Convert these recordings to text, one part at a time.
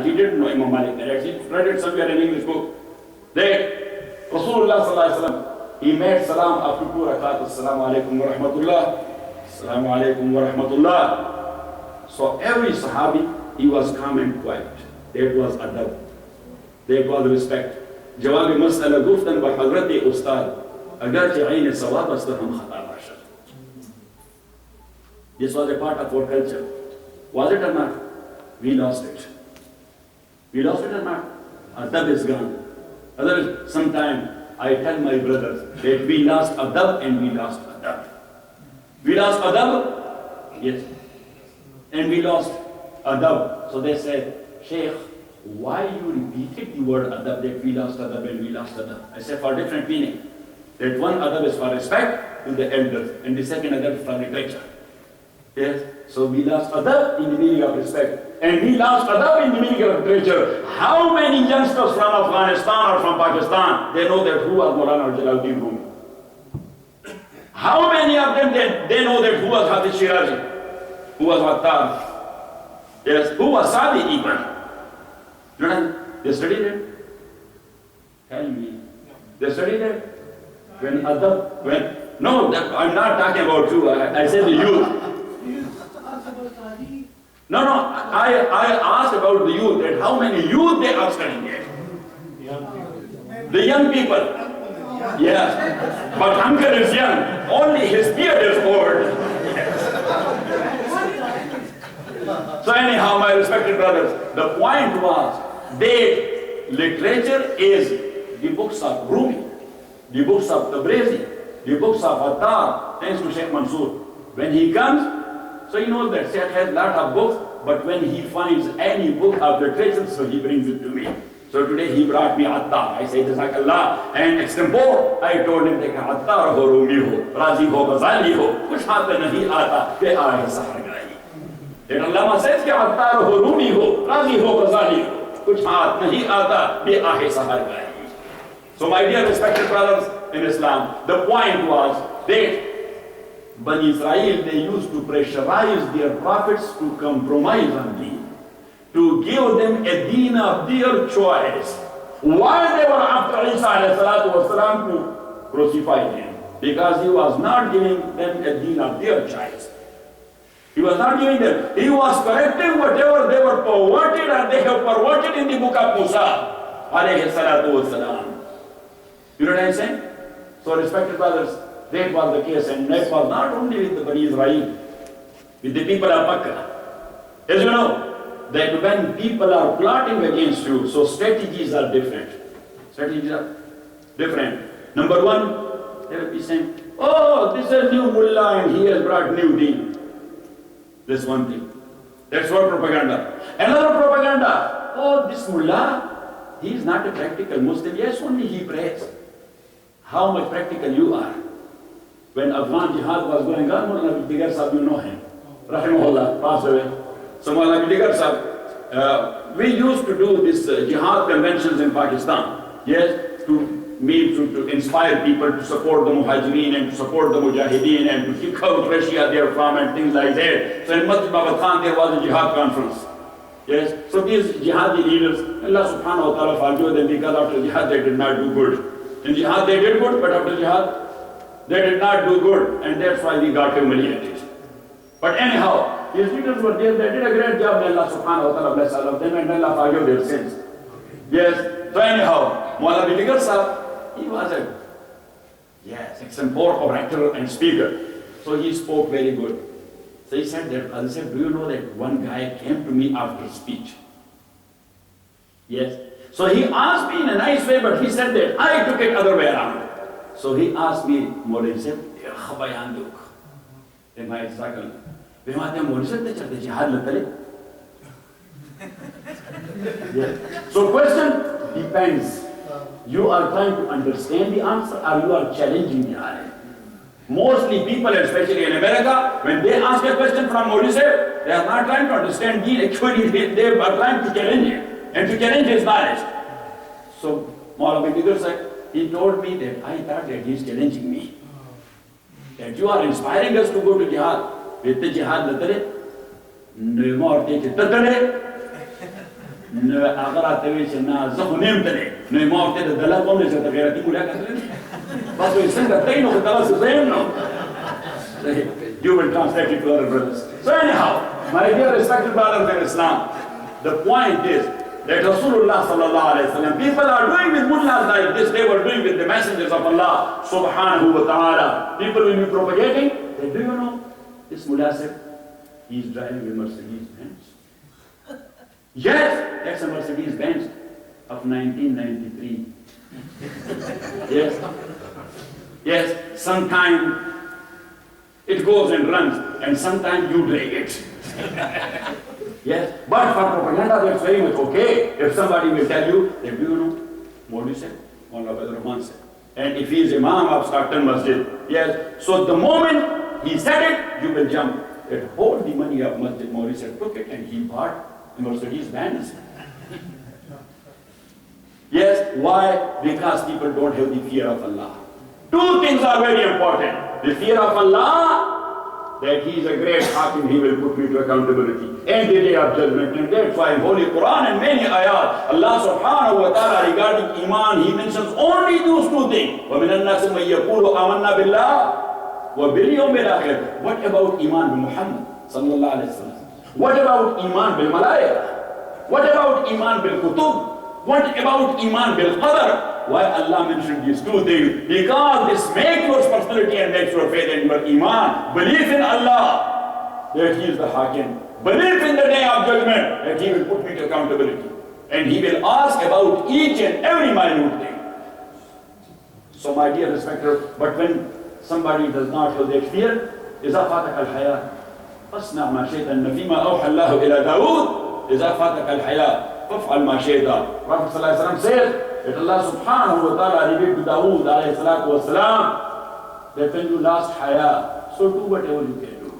He didn't know Imam Malik. He read it somewhere in English book. That Rasulullah sallallahu alaihi wasallam, he made salam after 2 rakat. Assalamu alaikum wa rahmatullah. Assalamu alaikum wa rahmatullah. So every Sahabi, he was calm and quiet. That was adab. That was respect. Jawab mas'ala guftan wa hazrat ustad. Agar ke ayn sawab astar hum khata bashar. This was a part of our culture. Was it or not? We lost it. We lost it or not? Adab is gone. Otherwise, sometimes I tell my brothers that we lost adab and we lost adab. We lost adab? Yes. And we lost adab. So they said, Sheikh, why you repeated the word adab, that we lost adab and we lost adab? I said, for different meaning. That one adab is for respect to the elders and the second adab is for literature. Yes. So we lost adab in the meaning of respect and we lost adab in the meaning of literature. How many youngsters from Afghanistan or from Pakistan, they know that who was Maulana Jalaluddin Rumi? How many of them they know that who was Hadith Shirazi? Who was Attar? Yes, who was Sadi even? You know, they studied it? Tell me. They studied it? When adab, when, no, I'm not talking about you, I said the youth. No, I asked about the youth, that how many youth they are studying it. The young people. Yes. But uncle is young, only his beard is old. So anyhow, my respected brothers, the point was that literature is the books of Rumi, the books of Tabrizi, the books of Attar, thanks to Sheikh Mansoor. When he comes, so he knows that Sheikh has a lot of books, but when he finds any book of literature, so he brings it to me. So today he brought me Attar. I say, Jazakallah. And extempore, I told him, Attar ho, Rumi ho, Razi ho, Ghazali ho, kuch haath nahi aata, ke aaye sahargahi. That Allama says, Attar ho, Rumi ho, Razi ho, Ghazali ho, kuch haath nahi aata, ke aaye sahargahi. So my dear respected brothers in Islam, the point was that Bani Israel, they used to pressurize their prophets to compromise on deen, to give them a deen of their choice. Why they were after Isa والسلام, to crucify him? Because he was not giving them a deen of their choice. He was not giving them. He was correcting whatever they were perverted and they have perverted in the book of Musa alayhi salatu wassalam. You know what I'm saying? So respected brothers, that was the case, and that was not only with the Bani Israel, with the people of Makkah. As you know, that when people are plotting against you, so strategies are different. Strategies are different. Number one, they will be saying, oh, this is new mullah and he has brought new deen. That's one thing. That's one propaganda. Another propaganda, oh, this mullah, he is not a practical Muslim. Yes, only he prays. How much practical you are. When Afghan Jihad was going on, Maulana Digar Sahib, you know him. Rahimahullah, passed away. So Maulana Digar Sahib, we used to do this Jihad conventions in Pakistan. Yes, to inspire people to support the Mohajireen and to support the Mujahideen and to kick out Russia therefrom and things like that. So in Masjid Khan there was a Jihad conference. Yes, so these Jihadi leaders, Allah subhanahu wa ta'ala forgave them because after Jihad they did not do good. In Jihad they did good, but after Jihad they did not do good, and that's why we got humiliated. But anyhow, these leaders were there, they did a great job, may Allah subhanahu wa ta'ala bless all of them and Allah forgive their sins. Yes, so anyhow, Maulana Digar Sahib, he was a, yes, extempore orator and speaker. So he spoke very good. So he said that, Qazi said, do you know that one guy came to me after speech? Yes. So he asked me in a nice way, but he said that I took it other way around. So he asked me, Maulana said, Bayan duk. Then my circle. We want them Maulana said, the Jihad latale. So question depends. You are trying to understand the answer or you are challenging the alim. Mostly people, especially in America, when they ask a question from Maulana, they are not trying to understand deen. Actually, they are trying to challenge him and to challenge his knowledge. So Maulana Digar said, he told me that I thought that he is challenging me. That you are inspiring us to go to Jihad. With the Jihad latare, no more take it. اگر آتے چنا زخنیم تلے نو موت ته دلا کوم نه څه غیرتی مولا کتل بس وي څنګه ترې نو دلا څه زين نو you will translate it to other brothers. So anyhow, my dear respected brothers in Islam, the point is that Rasulullah sallallahu alayhi wa sallam, people are doing with mullahs like this, they were doing with the messengers of Allah subhanahu wa ta'ala. People will be propagating, they do you know, this mullah said, he is driving a Mercedes Benz. Yes, that's a Mercedes Benz of 1993. Yes, yes, sometime it goes and runs, and sometimes you drag it. Yes, but for propaganda, that's very much okay. If somebody will tell you, then do you know, Mawli said, Maulana Rahman said. And if he is Imam of Stockton Masjid, yes, so the moment he said it, you will jump. And hold the money of Masjid, Mawli said, took it, and he bought the Mercedes Benz. Yes, why? Because people don't have the fear of Allah. Two things are very important. The fear of Allah, that He is a great hakim, He will put me to accountability. And the day of judgment. And that's why in Holy Quran and many ayat, Allah subhanahu wa ta'ala regarding Iman, He mentions only those two things. وَمِنَ النَّاسِ مَن يَقُولُ آمَنَّا بِاللَّهِ وَبِالْيَوْمِ الْآخِرِ. What about Iman bi Muhammad sallallahu alayhi wa sallam? What about Iman bil Malaika? What about Iman bil Kutub? What about Iman bil Qadr? Why Allah mentioned these two things? Because this makes your personality and makes your faith and your Iman. Belief in Allah, that He is the Hakim. Belief in the day of judgment, that He will put me to accountability. And He will ask about each and every minute thing. So my dear respected, but when somebody does not have that fear, إِذَا فَاتَكَ الْحَيَاةِ فَاصْنَعْ مَا شِئْتَ فِيمَا أَوْحَى اللَّهُ إِلَى دَاوُودَ إِذَا فَاتَكَ الْحَيَاةِ فَافْعَلْ مَا شِئْتَ. Prophet sallallahu alaihi wasallam says, that Allah subhanahu wa ta'ala revealed to Dawood alayhi salatu wa salam, that when you lost haya, so do whatever you can do.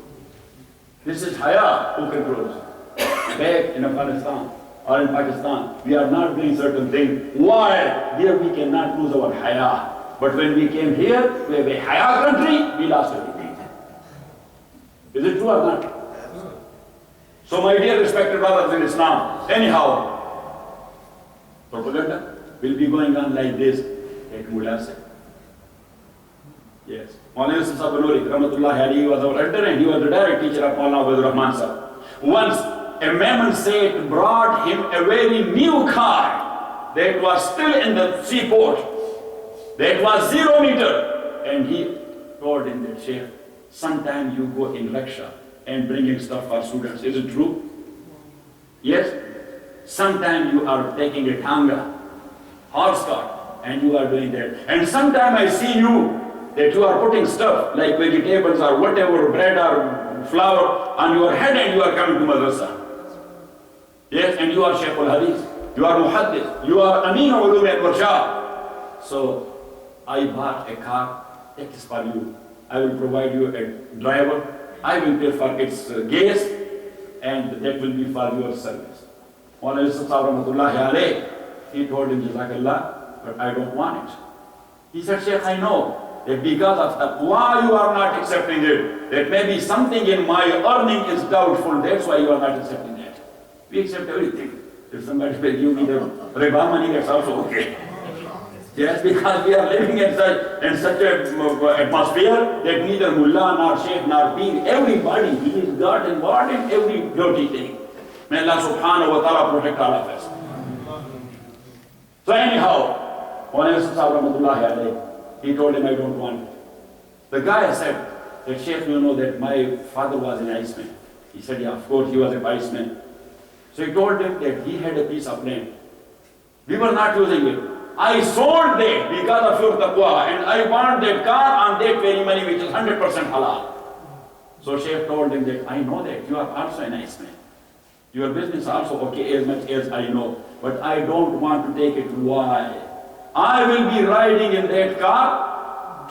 This is haya who controls. Back in Afghanistan or in Pakistan, we are not doing certain things. Why? There we cannot lose our haya. But when we came here, we have a haya country, we lost everything. Is it true or not? So my dear respected brothers in Islam, anyhow, propaganda will be going on like this, like Mullah said. Yes. Maulana Yusuf Sahib Banuri, Rahmatullahi alayhi, was our elder and he was the direct teacher of Maulana Abdul Rahman Sahib. Once a Memon said brought him a very new car that was still in the seaport, that was 0 meter, and he told him that, Sheikh, sometime you go in rickshaw and bringing stuff for students. Is it true? Yes. Sometime you are taking a tanga, horse cart, and you are doing that. And sometime I see you, that you are putting stuff like vegetables or whatever, bread or flour on your head and you are coming to madrasa. Yes, and you are Shaykh al-Hadith, you are Muhaddith, you are Ameen Ulum al-Warshah. So I bought a car, that is for you. I will provide you a driver, I will pay for its gas, and that will be for your service. Maulana Yusuf Sahib Rahmatullahi alayhi, he told him, Jazakallah, but I don't want it. He said, Sheikh, I know that because of taqwa you are not accepting it. That maybe something in my earning is doubtful, that's why you are not accepting that. We accept everything. If somebody will give me the riba money, that's also okay. Yes, because we are living in such an atmosphere that neither mullah nor sheikh nor pir, everybody, he is got involved in every dirty thing. May Allah subhanahu wa ta'ala protect all of us. So anyhow, Maulana Yusuf Sahib Rahmatullahi alayhi, he told him, I don't want it. The guy said, that Sheikh, you know that my father was an iceman. He said, yeah, of course he was a iceman. So he told him that he had a piece of land. We were not using it. I sold that because of your taqwa, and I want that car on that very money which is 100% halal. So Sheikh told him that I know that you are also a nice man. Your business also okay as much as I know, but I don't want to take it. Why? I will be riding in that car,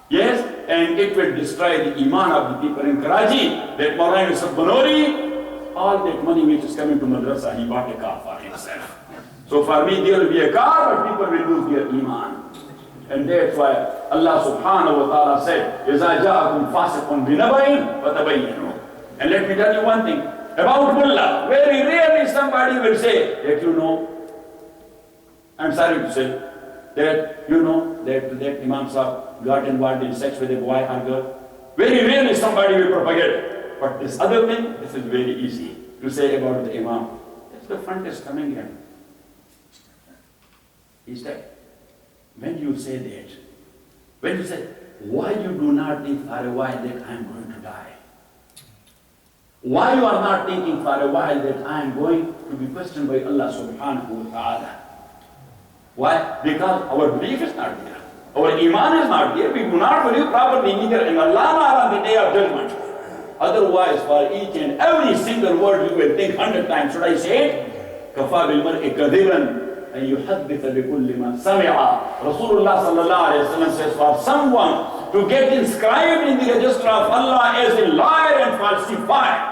yes, and it will destroy the iman of the people in Karachi. That Maulana Yusuf Banuri, all that money which is coming to madrasa, he bought a car for himself. So for me there will be a car, but people will lose their iman. And that's why Allah subhanahu wa ta'ala said, إِذَا جَاءَكُمْ فَاسِقٌ بِنَبَإٍ فَتَبَيَّنُوا. And let me tell you one thing, About mullah, very rarely somebody will say that I'm sorry to say, that that Imam Sahib got involved in sex with a boy or girl. Very rarely somebody will propagate it. But this other thing, this is very easy to say about the Imam. Yes, the front is coming in. He said, when you say that, when you say, why you do not think for a while that I am going to die? Why you are not thinking for a while that I am going to be questioned by Allah subhanahu wa ta'ala? Why? Because our belief is not there. Our iman is not there. We do not believe properly neither in Allah nor on the day of judgment. Otherwise, for each and every single word you will think 100 times. Should I say it? كَفَى بِالْمَرْءِ كَذِبًا أن يحدث بكل ما سمع. Rasulullah sallallahu alayhi wa sallam says, for someone to get inscribed in the register of Allah as a liar and falsifier,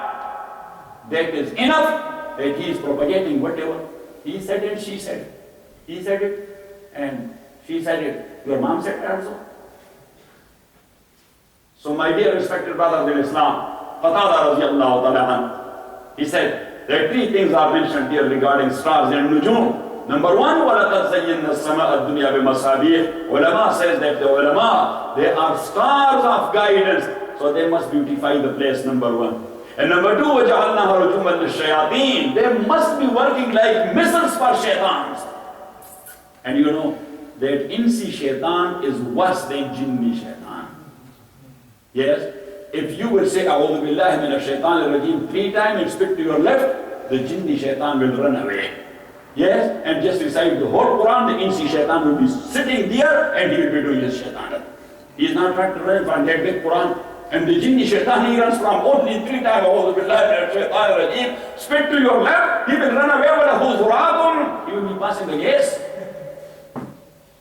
that is enough that he is propagating whatever he said and she said. He said it and she said it. Your mom said it also. So my dear respected brothers in Islam, Qatada radiallahu ta'ala anhu, he said there are three things are mentioned here regarding stars and nujum. Number one, وَلَقَدْ زَيِّنَّا السَّمَاءَ الدُّنْيَا بِمَصَابِيحِ. Ulama says that the ulama, they are stars of guidance, so they must beautify the place, number one. And number two, وَجَعَلْنَاهَا رُجُومًا لِلشَّيَاطِينَ. They must be working like missiles for shaitans. And you know that insi shaitan is worse than jinni shaitan. Yes? If you will say, أَعُوذُ بِاللَّهِ مِنَ الشَّيْطَانِ الرَّجِيمِ 3 times and spit to your left, the jinni shaitan will run away. Yes, and just recite the whole Quran, the insi shaitan will be sitting there and he will be doing his shaitan. He is not trying to run from that big Quran. And the jinni shaitan, he runs from only 3 times, أعوذ بالله من الشيطان الرجيم, spit to your left, he will run away with a huzuratun, he will be passing the gates.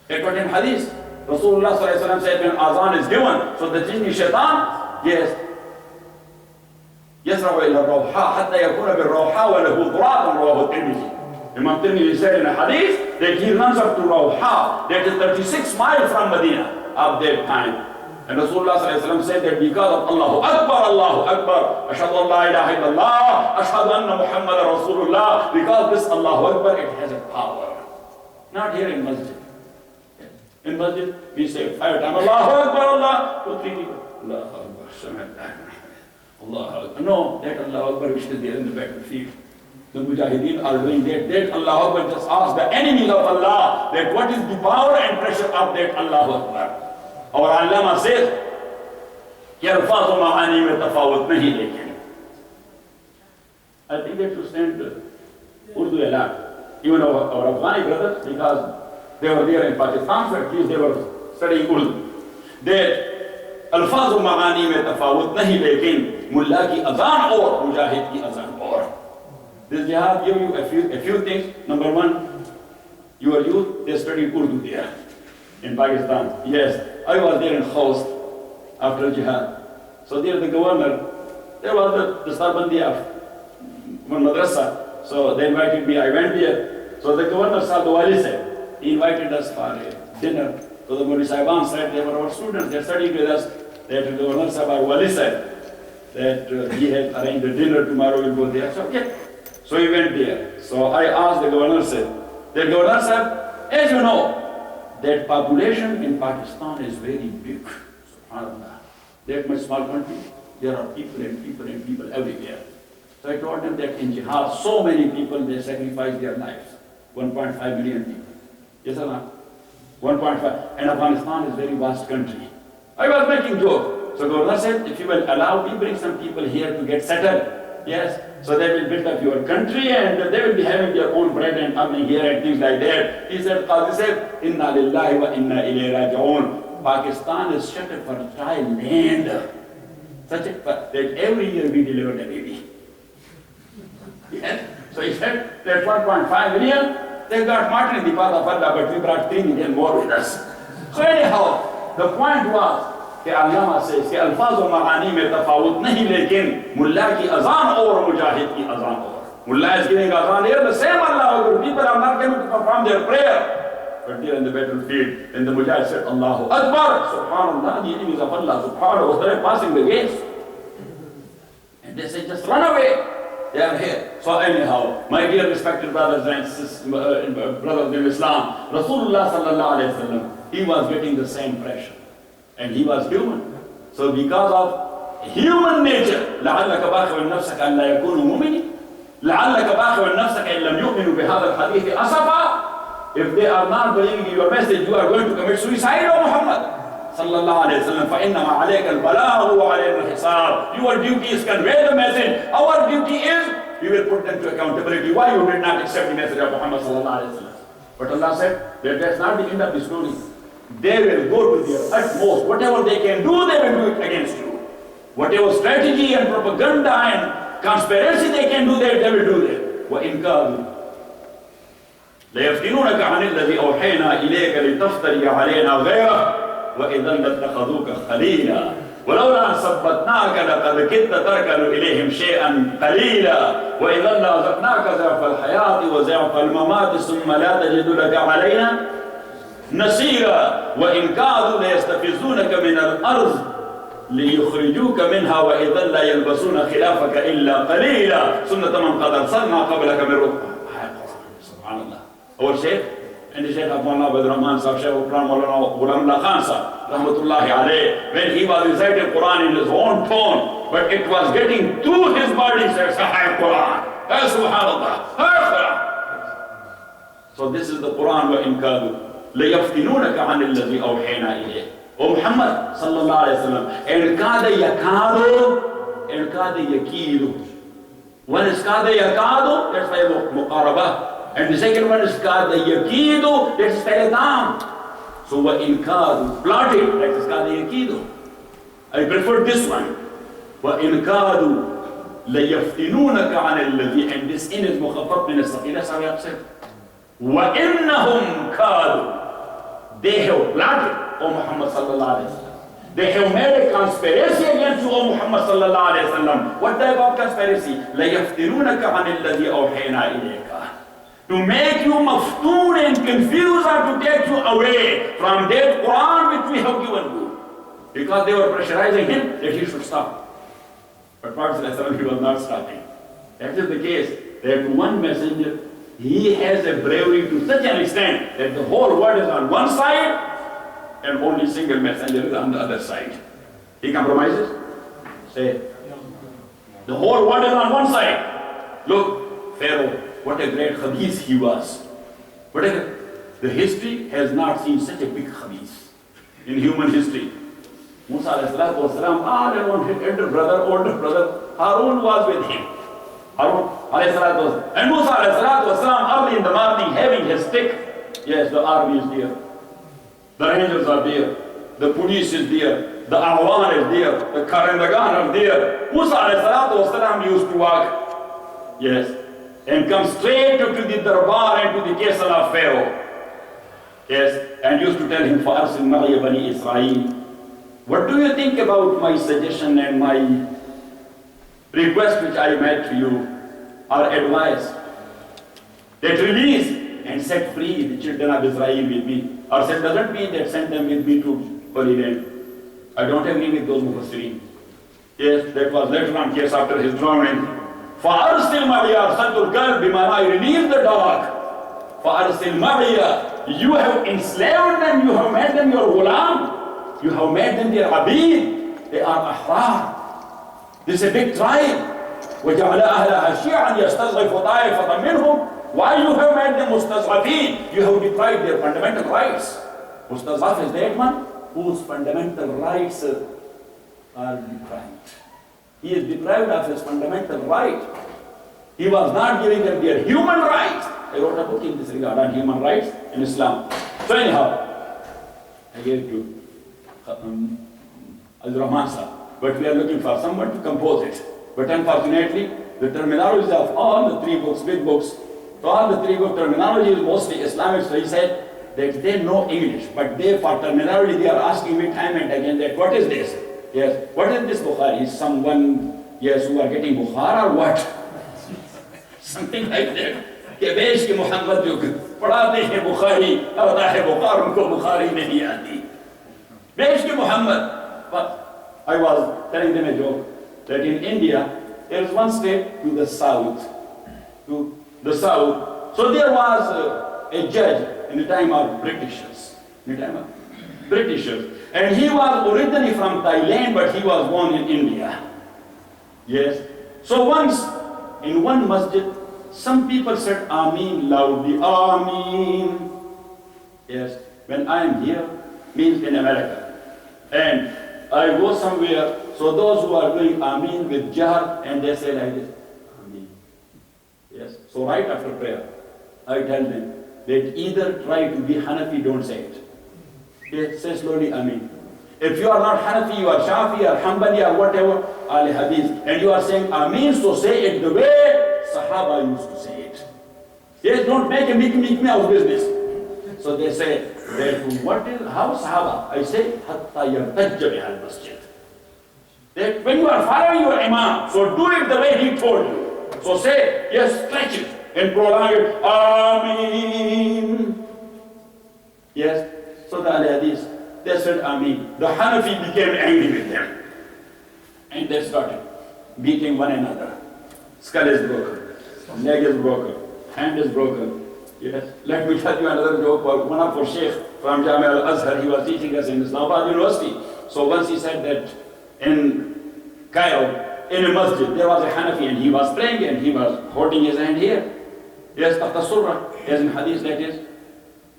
That was in Hadith. Rasulullah sallallahu alayhi wa sallam said when azan is given, so the jinni shaitan, yes, يسرع إلى الروحاء حتى يكون بالروحاء وله ضراب رواه الترمذي. Imam Tirmidhi said in a hadith that he runs up to Rawha, that is 36 miles from Medina at that time. And Rasulullah said that because of Allahu Akbar, Ashhadu an la ilaha illallah, Ashhadu anna Muhammad Rasulullah, because this Allahu Akbar, it has a power. Not here in Masjid. In Masjid, we say 5 times, Allahu Akbar, Allah, 2, 3 people. Allahu Akbar, Allahu Akbar. No, that Allahu Akbar which is there in the battlefield. The Mohajireen are doing that Allah Akbar, just ask the enemies of Allah that what is the power and pressure of that Allahu Akbar. Our Allama says, कि अल्फाज़ और मानी में तफावत नहीं लेकिन. I think that should stand Urdu a lot. Even our Afghani brothers, because they were there in Pakistan, so at least they were studying Urdu. That Alfaaz और मानी में तफावत नहीं लेकिन मुल्ला की अज़ान और मुजाहिद की अज़ान और. This jihad give you a few things. Number one, your youth, they study Urdu there in Pakistan. Yes, I was there in Khost after jihad. So there the governor, there was the Starbandi of one madrasa. So they invited me, I went there. So the governor Sahib Wali said, he invited us for a dinner. So the Muli Saiban said, they were our students, they studied with us. That the governor Sahib Wali said that he had arranged a dinner, tomorrow we'll go there. So okay. So he went there. So I asked the governor, as you know, that population in Pakistan is very big. SubhanAllah. That much small country, there are people and people and people everywhere. So I told them that in Jihad, so many people, they sacrifice their lives. 1.5 million people. Yes or not? 1.5. And Afghanistan is a very vast country. I was making joke. So governor said, if you will allow me, bring some people here to get settled. Yes, so they will build up your country and they will be having their own bread and coming here and things like that. He said, Qazi said, Inna lillahi wa inna ilayhi raji'un. Pakistan is such a fertile land. That every year we delivered a baby. Yes. So he said that 1.5 million, they got martyred in the path of Allah, but we brought 3 million more with us. So anyhow, the point was, कि अल्लामा से कि अल्फाज और मानी में तफावत नहीं लेकिन मुल्ला की अजान और मुजाहिद की अजान और. Mullah is giving azan here, the same Allah, people are not going to perform their prayer. But there in the battlefield, then the mujahid said, Allahu Akbar, subhanallah, the enemies of Allah, subhanahu wa ta'ala, passing the gates. And they said, just run away. They are here. So anyhow, my dear respected brothers and sisters, brothers in Islam, Rasulullah sallallahu alayhi wa sallam, he was getting the same pressure. And he was human. So because of human nature, لَعَلَّكَ بَاخِعٌ نَفْسَكَ أَنْ لَا يَكُونُوا مُؤْمِنِينَ لَعَلَّكَ بَاخِعٌ نَفْسَكَ إِنْ لَمْ يُؤْمِنُوا بِهَذَا الْحَدِيثِ أَسَفًا. If they are not believing your message, you are going to commit suicide, O Muhammad sallallahu alayhi wa sallam. فَإِنَّمَا عَلَيْكَ الْبَلَاغُ وَعَلَيْنَا الْحِسَابُ. Your duty is convey the message. Our duty is, we will put them to accountability. Why you did not accept the message of Muhammad sallallahu alayhi wa sallam? But Allah said that that's not the end of the story. They will go to their utmost. Whatever they can do, they will do it against you. Whatever strategy and propaganda and conspiracy they can do, they will do that. وَإِنْ كَانُوا لَيَفْتِنُونَكَ عَنِ الَّذِي أَوْحَيْنَا إِلَيْكَ لِتَفْتَرِيَ عَلَيْنَا غَيْرَهُ وَإِذًا لَاتَّخَذُوكَ خَلِيلًا وَلَوْلَا أَنْ ثَبَّتْنَاكَ لَقَدْ كِدتَّ تَرْكَنُ إِلَيْهِمْ شَيْئًا قَلِيلًا وَإِذًا لَأَذَقْنَاكَ ضِعْفَ الْحَيَاةِ وَضِعْفَ الْمَمَاتِ ثُمَّ لَا تَجِدُ لَكَ عَلَيْنَا نصيرا وإن كادوا ليستفزونك من الأرض ليخرجوك منها وإذا لا يلبسون خلافك إلا قليلا سنة من قد أرسلنا قبلك من رسل. سبحان الله. Our Shaykh and the Shaykh Abdullah bin Rahman Sahib, Shaykh Ghulam Khan Sahib, Rahmatullahi alayh, when he was reciting Quran in his own tone, but it was getting through his body, he said, Sahih Quran, Subhanallah, Quran. So this is the Quran وإن كادوا لَيَفْتِنُونَكَ عَنِ الَّذِي أَوْحَيْنَا إِلَيْهِ. O Muhammad sallallahu alayhi wa sallam, إِنْ كَادَ يَكَادُ إِنْ كَادَ يَكِيدُ. One is كَادَ يَكَادُ, that's by muqarabah. And the second one is كَادَ يَكِيدُ, that's by so وَإِنْ كَادُ, plotted, that is كَادَ يَكِيدُ. I prefer this one. وَإِنْ كَادُ لَيَفْتِنُونَكَ عَنِ الَّذِي, and this in is مخفف من الثقيل. That's how we have said. وَإِنَّهُمْ كَادُوا, they have plotted, O Muhammad sallallahu alayhi wa sallam. They have made a conspiracy against you, O Muhammad sallallahu alayhi wa sallam. What type of conspiracy? لَيَفْتِنُونَكَ عَنِ الَّذِي أَوْحَيْنَا إِلَيْكَ. To make you maftoon and confused and to take you away from that Quran which we have given you. Because they were pressurizing him that he should stop. But Prophet sallallahu alayhi wa sallam, he was not stopping. That is the case, that one messenger, he has a bravery to such an extent that the whole world is on one side and only single messenger is on the other side. He compromises? Say, the whole world is on one side. Look, Pharaoh, what a great khabith he was. The history has not seen such a big khabith in human history. Musa alayhi salatu wasalam, elder brother, older brother, Harun was with him. Harun alayhi salatu wasalam. And Musa alayhi salatu wasalam, early in the morning, having his stick. Yes, the army is there. The rangers are there. The police is there. The Awan is there. The Karandagan are there. Musa alayhi salatu wasalam used to walk. Yes. And come straight to the darbar and to the castle of Pharaoh. Yes. And used to tell him, فَأَرْسِلْ مَعِيَ بَنِي إِسْرَائِيلِ. What do you think about my suggestion and my request which I made to you, or advice? That release and set free the children of Israel with me. Or said, doesn't mean that send them with me to Holy Land. I don't agree with those Mufassirin. Yes, that was later on case after his drowning. فَأَرْسِلْ مَعِيَ أَرْسَلْتُ الْكَلْبِ بِمَا I released the dog. فَأَرْسِلْ مَعِيَ. You have enslaved them, you have made them your ghulam. You have made them their abid. They are ahrar. This is a big tribe. وَجَعَلَ أَهْلَهَا شِيَعًا يَسْتَضْعِفُ طَائِفَةً مِّنْهُمْ. Why you have made them mustaz'afin? You have deprived their fundamental rights. Mustaz'af is that one whose fundamental rights are deprived. He is deprived of his fundamental right. He was not giving them their human rights. I wrote a book in this regard on human rights in Islam. So anyhow, I gave it to Al-Rahman Sahib. But we are looking for someone to compose it. But unfortunately, the terminology of all the three books, big books, all the three book terminology is mostly Islamic. So he said that they know English, but they, for terminology, they are asking me time and again that what is this? Yes, what is this Bukhari? Is someone, yes, who are getting Bukhara or what? Something like that. कि बेश के मोहम्मद जो पढ़ाते हैं बुखारी पढ़ता है बुखार उनको बुखारी नहीं आती बेश के Mohammad. But I was telling them a joke that in India There is one state to the south. To the south. So there was a judge in the time of Britishers. And he was originally from Thailand, but he was born in India. Yes. So once, in one masjid, some people said Ameen loudly. Ameen. Yes. When I am here, means in America. And I go somewhere, so those who are doing Ameen with Jihad, and they say like this, Ameen. Yes. So right after prayer, I tell them that either try to be Hanafi, don't say it. Yes, say slowly Ameen. If you are not Hanafi, you are Shafi or Hanbali or whatever, Al Hadith, and you are saying Ameen, so say it the way Sahaba used to say it. Yes, don't make me out business. So they say, what is, how Sahaba? I say, Hatta yartajja bihal masjid. That when you are following your Imam, so do it the way he told you. So say, yes, stretch it and prolong it. Ameen. Yes. So the Hadith, they said Ameen. The Hanafi became angry with them. And they started beating one another. Skull is broken, leg is broken, hand is broken. Yes. Let me tell you another joke. One of our Sheikh from Jamia al-Azhar, he was teaching us in Islamabad University. So once he said that in Cairo, in a masjid, there was a Hanafi and he was praying and he was holding his hand here. Yes, Tafsir, as in Hadith that is.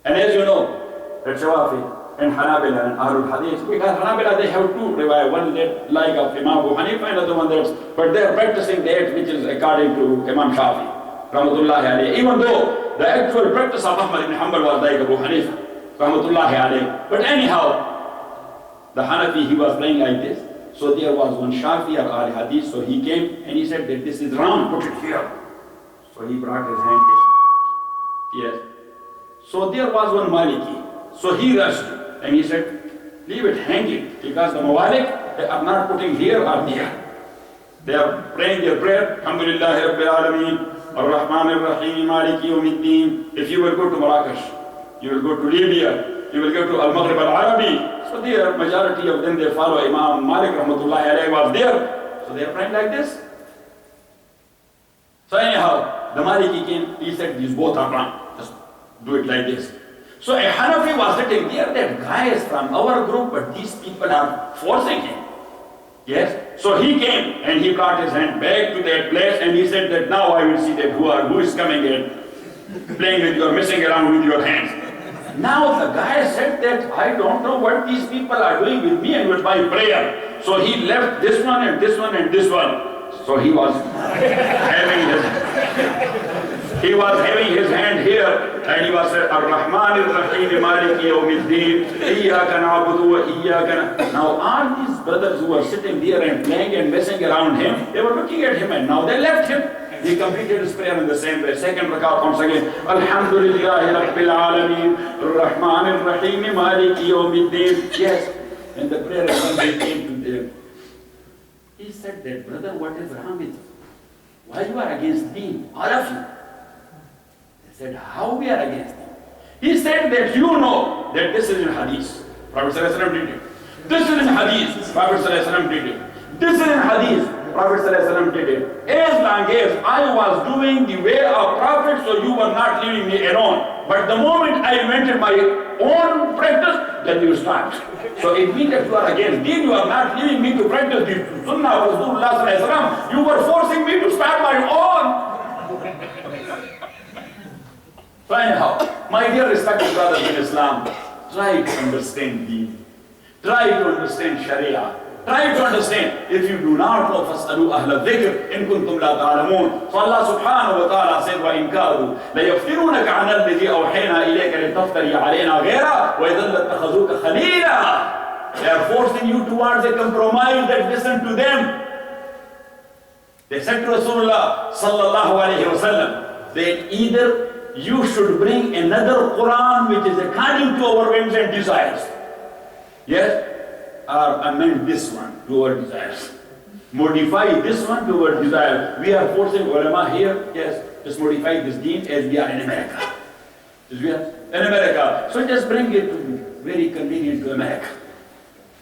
And as you know, that Shawafi and Hanabila and Ahlul Hadith, because Hanabila they have two riwayah, one that like of Imam Abu Hanifa and another one that's, but they are practicing that which is according to Imam Shafi, Rahmatullahi alayhi. Even though the actual practice of Ahmad ibn Hanbal was like Abu Hanifa, Rahmatullahi alayhi. But anyhow, the Hanafi, he was playing like this. So there was one Shafi or Al Hadith, so he came and he said that this is wrong, put it here. So he brought his hand here. Yes. So there was one Maliki. So he rushed and he said, leave it hanging, because the Mawalik, they are not putting here or there. They are praying their prayer, Alhamdulillahi Rabbil Alameen, Ar-Rahman Ar-Rahim, Maliki Yawmiddin. If you will go to Marrakesh, you will go to Libya, you will go to Al-Maghrib Al-Arabi. So there, majority of them, they follow Imam Malik Rahmatullahi alayhi was there. So they are praying like this. So anyhow, the Maliki came, he said, these both are wrong. Just do it like this. So a Hanafi was sitting there, that guy is from our group, but these people are forcing him. Yes. So he came and he brought his hand back to that place and he said that now I will see that who is coming and playing with you, messing around with your hands. Now the guy said that I don't know what these people are doing with me and with my prayer. So he left this one and this one and this one. So he was having his hand here and he was saying, Ar-Rahman Ar-Rahim Maliki Yawmiddin, Iyyaka na'budu wa iyyaka. Now all these brothers who were sitting there and playing and messing around him, they were looking at him and now they left him. He completed his prayer in the same way. Second rakat comes again. Alhamdulillahi Rabbil Alameen, Ar-Rahman Ar-Rahim Maliki Yawmiddin. Yes. And the prayer came to them. He said that, brother, what is wrong with you? Why you are against deen? All of you. They said, how we are against deen? He said that you know that this is in Hadith. Prophet ﷺ did it. This is in Hadith. Prophet ﷺ did it. This is in Hadith. Prophet ﷺ did it. As long as I was doing the way of Prophet, so you were not leaving me alone. But the moment I invented my own practice, then you stopped. So it means that you are against deen, you are not leaving me to practice the Sunnah of Rasulullah. You were forcing me to start my own. So anyhow, my dear respected brothers in Islam, try to understand deen. Try to understand Sharia. Try to understand. If you do not know, فَاسْأَلُوا أَهْلَ الذِّكْرِ إِن كُنتُمْ لَا تَعْلَمُونَ. So Allah subhanahu wa ta'ala said, وَإِن كَادُوا لَيَفْتِنُونَكَ عَنَ الَّذِي أَوْحَيْنَا إِلَيْكَ لِتَفْتَرِيَ عَلَيْنَا غَيْرَهُ وَإِذًا لَاتَّخَذُوكَ خَلِيلًا. They are forcing you towards a compromise that listen to them. They said to Rasulullah sallallahu alayhi wa sallam that either you should bring another Quran which is according to our whims and desires. Yes? Or amend this one to our desires. Modify this one to our desire. We are forcing ulama here, yes, just modify this deen as we are in America. As we are in America. So just bring it to very convenient to America.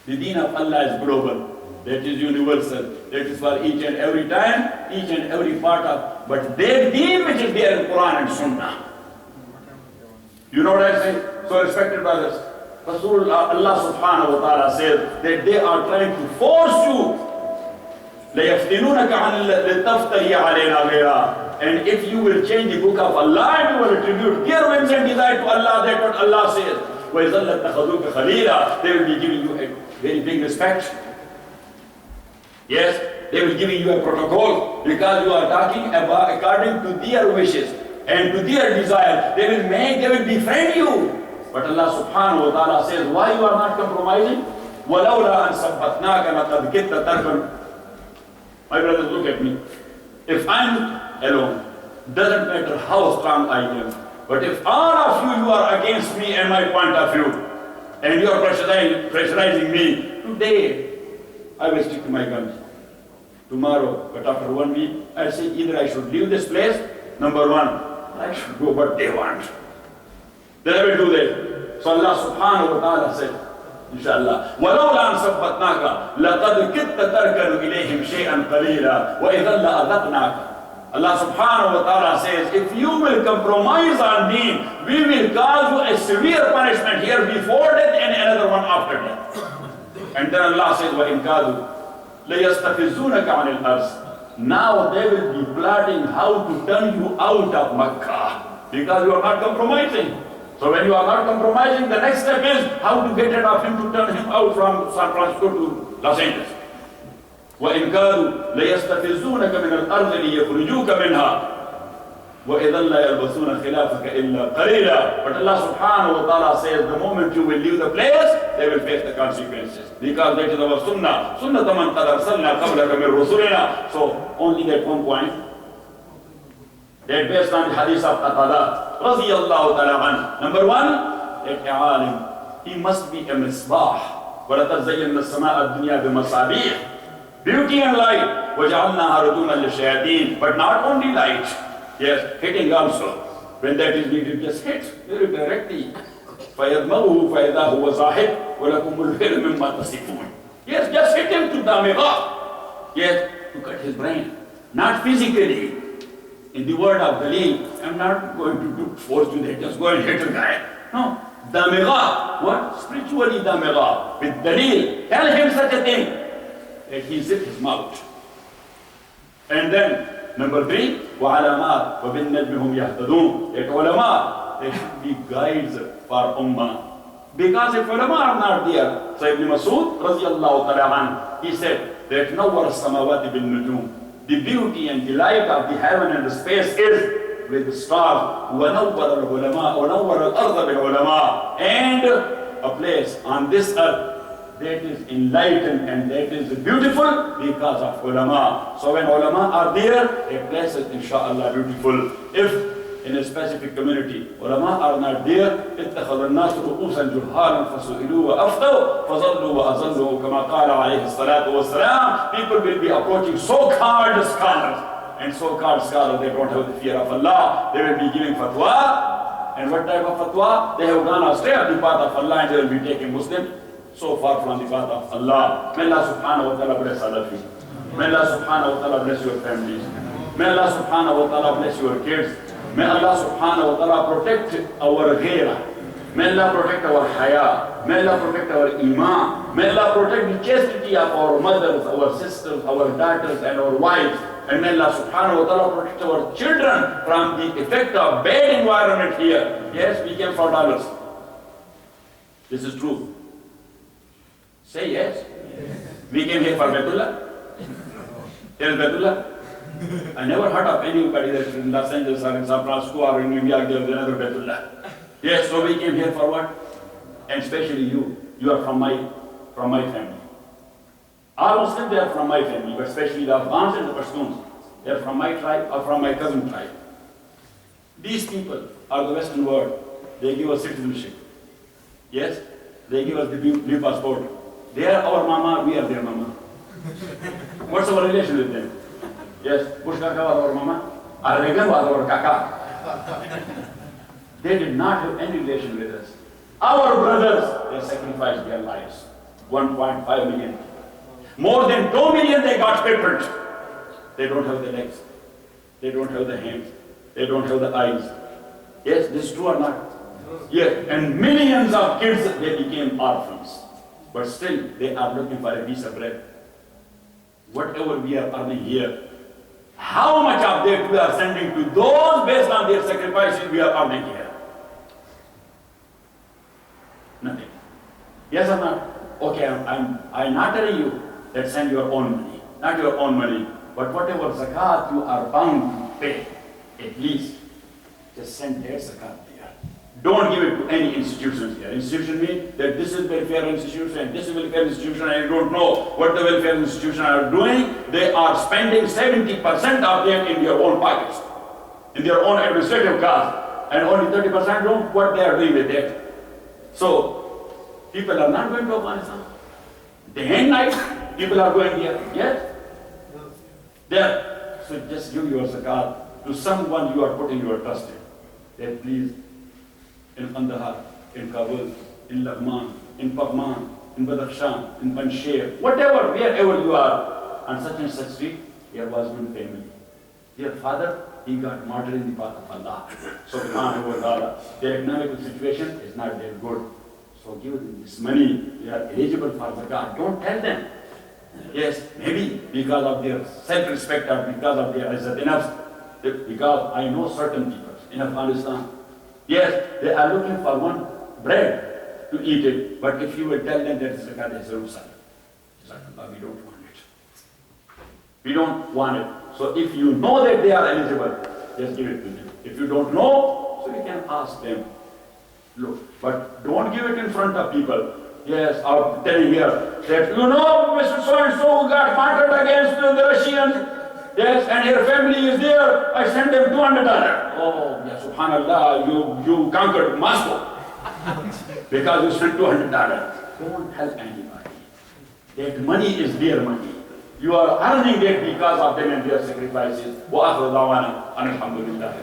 The deen of Allah is global. That is universal. That is for each and every time, each and every part of. But their deen which is there in Quran and Sunnah. You know what I say? So respected brothers, Rasulullah, Allah subhanahu wa ta'ala says that they are trying to force you. لَيَفْتِنُونَكَ عَنِ لِتَفْتَرِيَ عَلَيْنَا غَيْرًا. And if you will change the book of Allah and you will attribute their whims and desire to Allah, that's what Allah says. وَإِذَا لَتَّخَذُوكَ خَلِيلًا. They will be giving you a very big respect. Yes, they will be giving you a protocol because you are talking about according to their wishes and to their desire. They will befriend you. But Allah subhanahu wa ta'ala says, why you are not compromising? وَلَوْلَا أَن سَبَّتْنَاكَ لَقَدْ كِدْتَ تَرْكَنُ. My brothers, look at me. If I'm alone, doesn't matter how strong I am. But if all of you are against me and my point of view, and you are pressurizing me, today I will stick to my guns. Tomorrow, but after 1 week, I say either I should leave this place, number one, I should go what they want. Then I will do that. So Allah subhanahu wa ta'ala said, inshallah, وَلَوْلَا أَن سَبَّتْنَاكَ لَقَدْ كِدْتَ تَرْكَنُ إِلَيْهِمْ شَيْئًا قَلِيلًا وَإِذًا لَأَذَقْنَاكَ. Allah subhanahu wa ta'ala says, if you will compromise on deen, we will cause you a severe punishment here before death and another one after death. And then Allah says, وَإِنْ كَادُوا لَيَسْتَفِزُّونَكَ عَنِ الْأَرْضِ. Now they will be plotting how to turn you out of Makkah because you are not compromising. So when you are not compromising, the next step is how to get rid of him, to turn him out from San Francisco to Los Angeles. وَإِنْ كَادُوا لَيَسْتَفِزُّونَكَ مِنَ الْأَرْضِ لِيَخْرُجُوكَ مِنْهَا وَإِذًا لَا يَلْبَسُونَ خِلَافَكَ إِلَّا قَلِيلًا. But Allah subhanahu wa ta'ala says, the moment you will leave the place, they will face the consequences. Because that is our sunnah. سُنَّةَ مَنْ قَدْ أَرْسَلْنَا قَبْلَكَ مِنْ رُسُلِنَا. So only that one point, that based on the hadith of Qatada, رضي الله تعالى عنه. Number one, that a alim, he must be a misbah. وَلَتَزَيَّنَّ السَّمَاءَ الدُّنْيَا بِمَصَابِيحِ. Beauty and light. وَجَعَلْنَاهَا رُجُومًا لِلشَّيَاطِينِ. But not only light. Yes, hitting also. When that is needed, just hit very directly. فَيَدْمَغُهُ فَإِذَا هُوَ زَاهِدٌ وَلَكُمُ الْخَيْرُ مِمَّا تَصِفُونَ. Yes, just hit him to damigha. Yes, to cut his brain. Not physically. In the word of Dalil, I'm not going to force you that just go and hit a guy. No. Damigha. What? Spiritually damigha. With Dalil. Tell him such a thing. That he zip his mouth. And then, number 3, وَعَلَمَاتٍ وَبِالنَّجْمِ هُمْ يَهْتَدُونَ. That ulama, they should be guides for ummah. Because if ulama are not there, so Ibn Masud, radiallahu ta'ala, he said that نَوَّرَ السَّمَاوَاتِ بِالنُّجُومِ. The beauty and the light of the heaven and the space is with the stars. وَنَوَّرَ الْعُلَمَاء وَنَوَّرَ الْأَرْضَ بِالْعُلَمَاء. And a place on this earth that is enlightened and that is beautiful because of ulama. So when ulama are there, a place is inshallah beautiful. If in a specific community ulama are not there, اتخذ الناس رؤوسا جهالا فسئلوا وأفتوا فظلوا وأظلوا كما قال عليه الصلاة والسلام. People will be approaching so-called scholars, and so-called scholars, they don't have the fear of Allah. They will be giving fatwa. And what type of fatwa? They have gone astray of the path of Allah and they will be taking Muslims so far from the path of Allah. May Allah subhanahu wa ta'ala bless all of you. May Allah subhanahu wa ta'ala bless your families. May Allah subhanahu wa ta'ala bless your kids. May Allah subhanahu wa ta'ala protect our ghairah. May Allah protect our haya. May Allah protect our iman. May Allah protect the chastity of our mothers, our sisters, our daughters and our wives. And may Allah subhanahu wa ta'ala protect our children from the effect of bad environment here. Yes, we came for dollars. This is true. Say yes. We came here for Baitullah. Here is Baitullah. I never heard of anybody that in Los Angeles or in San Francisco or in New York there is another Baitullah. Yes, so we came here for what? And especially you. You are from my family. All Muslims, they are from my family, but especially the Afghans and the Pashtuns. They are from my tribe or from my cousin tribe. These people are the Western world. They give us citizenship. Yes? They give us the blue passport. They are our mama, we are their mama. What's our relation with them? Yes, Bush Kaka was our mama, Reagan was our Kaka. They did not have any relation with us. Our brothers, they sacrificed their lives. 1.5 million. More than 2 million they got crippled. They don't have the legs. They don't have the hands. They don't have the eyes. Yes, this is true or not? Yes, and millions of kids, they became orphans. But still, they are looking for a piece of bread. Whatever we are earning here, how much of that we are sending to those based on their sacrifices we are earning here? Nothing. Yes or not? Okay, I'm not telling you that send your own money. Not your own money, but whatever zakat you are bound to pay, at least just send their zakat there. Don't give it to any institutions here. Institution means that this is welfare institution and this is welfare institution, and you don't know what the welfare institution are doing. They are spending 70% of them in their own pockets, in their own administrative costs, and only 30% don't what they are doing with it. So people are not going to Afghanistan. Day and night, people are going there. Yes? There. So just give your zakat to someone you are putting your trust in. That please, in Kandahar, in Kabul, in Laghman, in Pagman, in Badakhshan, in Panjshir, whatever, wherever you are, on such and such street, there was one family. Their father, he got martyred in the path of Allah. Subhanahu wa ta'ala. Their economic situation is not very good. So give them this money, they are eligible for zakat. Don't tell them. Yes, maybe because of their self-respect or because of their izzat enough. Because I know certain people in Afghanistan, yes, they are looking for one bread to eat it, but if you will tell them that zakat is Jerusalem, we don't want it. We don't want it. So if you know that they are eligible, just give it to them. If you don't know, so you can ask them. Look, but don't give it in front of people. Yes, I'm telling here that, you know, Mr. So-and-so got martyred against the Russians. Yes, and your family is there. I sent them $200. Oh, yes, subhanallah, you conquered Moscow because you sent $200. Don't help anybody. That money is their money. You are earning it because of them and their sacrifices. Wa akhiru da'wana, alhamdulillah.